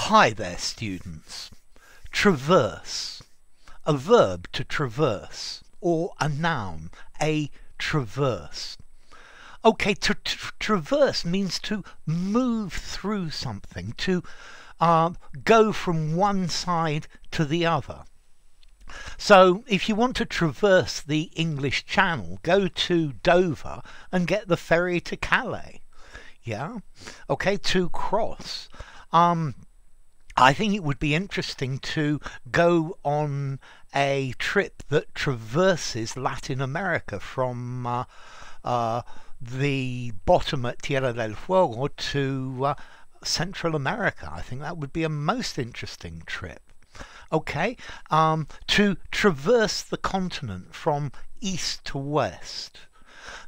Hi there, students. Traverse. A verb to traverse, or a noun, a traverse. Okay, to traverse means to move through something, to go from one side to the other. So if you want to traverse the English Channel, go to Dover and get the ferry to Calais. Yeah? Okay, to cross. I think it would be interesting to go on a trip that traverses Latin America from the bottom at Tierra del Fuego to Central America. I think that would be a most interesting trip. Okay, to traverse the continent from east to west.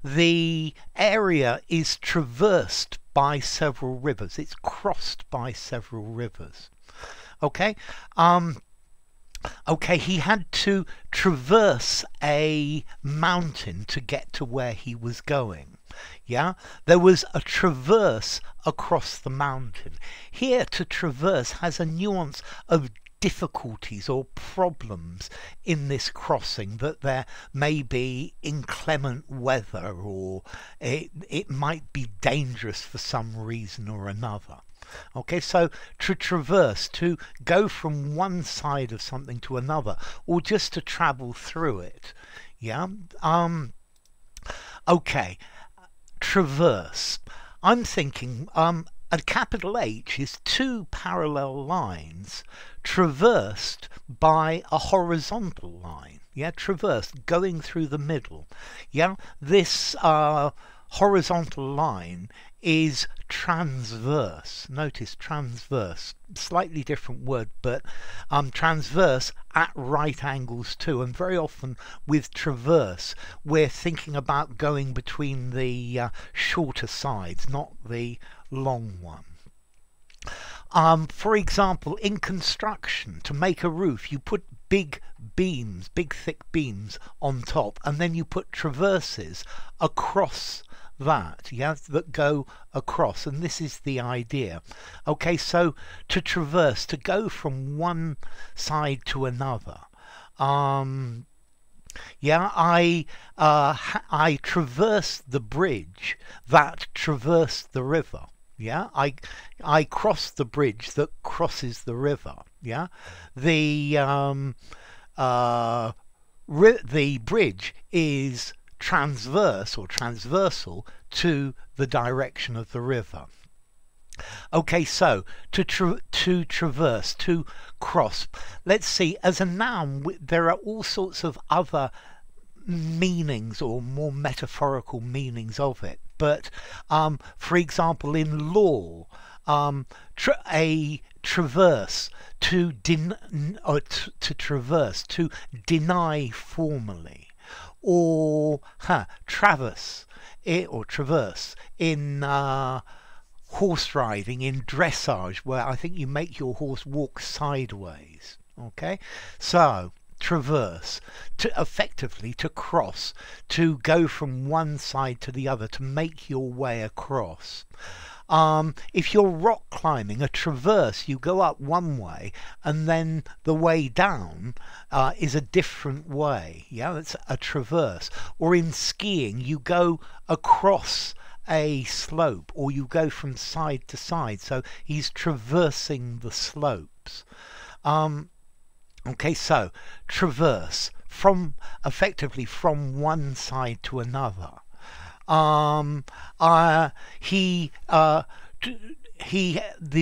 The area is traversed by several rivers. It's crossed by several rivers. Okay, okay, he had to traverse a mountain to get to where he was going. Yeah, there was a traverse across the mountain. Here, to traverse has a nuance of difficulties or problems in this crossing, that there may be inclement weather, or it might be dangerous for some reason or another. Okay, so to traverse, to go from one side of something to another, or just to travel through it. Yeah. Okay, traverse. I'm thinking a capital H is two parallel lines traversed by a horizontal line. Yeah, traversed, going through the middle. Yeah, this horizontal line is transverse. Notice transverse, slightly different word, but transverse, at right angles to, and very often with traverse we're thinking about going between the shorter sides, not the long one. For example, in construction, to make a roof, you put big beams, big thick beams on top, and then you put traverses across that, yeah, that go across, and this is the idea. Okay, so to traverse, to go from one side to another. Yeah, I traversed the bridge that traversed the river. Yeah, I crossed the bridge that crosses the river. Yeah, the bridge is transverse or transversal to the direction of the river. Okay, so to traverse, to cross. Let's see, as a noun, there are all sorts of other meanings or more metaphorical meanings of it. But for example, in law, a traverse, to traverse, to deny formally, or traverse in horse riding, in dressage, where I think you make your horse walk sideways. Okay, so traverse, to effectively to cross, to go from one side to the other, to make your way across. If you're rock climbing, a traverse, you go up one way and then the way down is a different way. Yeah, it's a traverse. Or in skiing, you go across a slope, or you go from side to side, so he's traversing the slopes. Okay, so traverse, from effectively from one side to another. The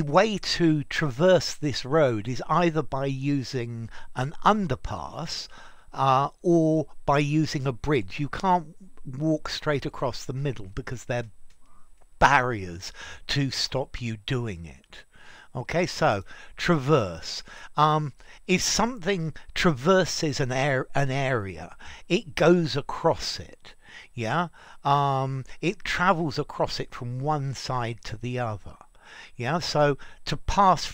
way to traverse this road is either by using an underpass or by using a bridge. You can't walk straight across the middle because they're barriers to stop you doing it. Okay, so traverse. If something traverses an area, it goes across it. Yeah, it travels across it from one side to the other. Yeah, so to pass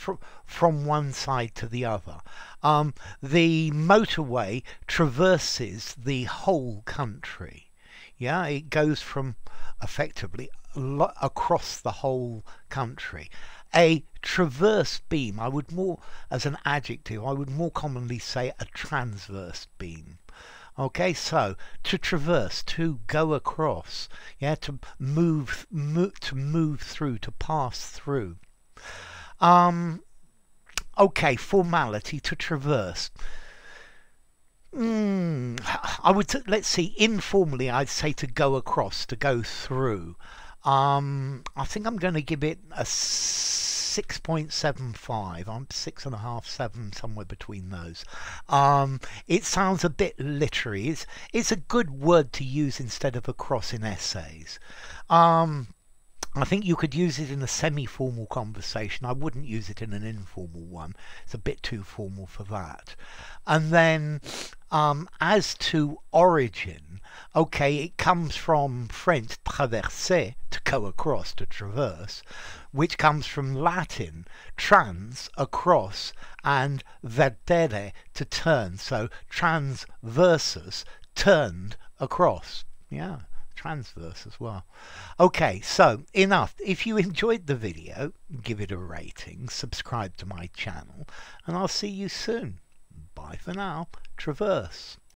from one side to the other. The motorway traverses the whole country. Yeah, it goes from effectively across the whole country. A transverse beam, I would more, as an adjective, I would more commonly say a transverse beam. Okay, so to traverse, to go across, yeah, to move through, to pass through. Okay, formality, to traverse. I would, let's see, informally I'd say to go across, to go through. I think I'm going to give it a 6.75. I'm 6.5, 7, somewhere between those. It sounds a bit literary. It's a good word to use instead of across in essays. I think you could use it in a semi-formal conversation. I wouldn't use it in an informal one. It's a bit too formal for that. And then as to origin, okay, it comes from French traverser, to go across, to traverse, which comes from Latin trans, across, and vertere, to turn. So transversus, turned across. Yeah. Transverse as well. Okay, so enough. If you enjoyed the video, give it a rating, subscribe to my channel, and I'll see you soon. Bye for now. Traverse.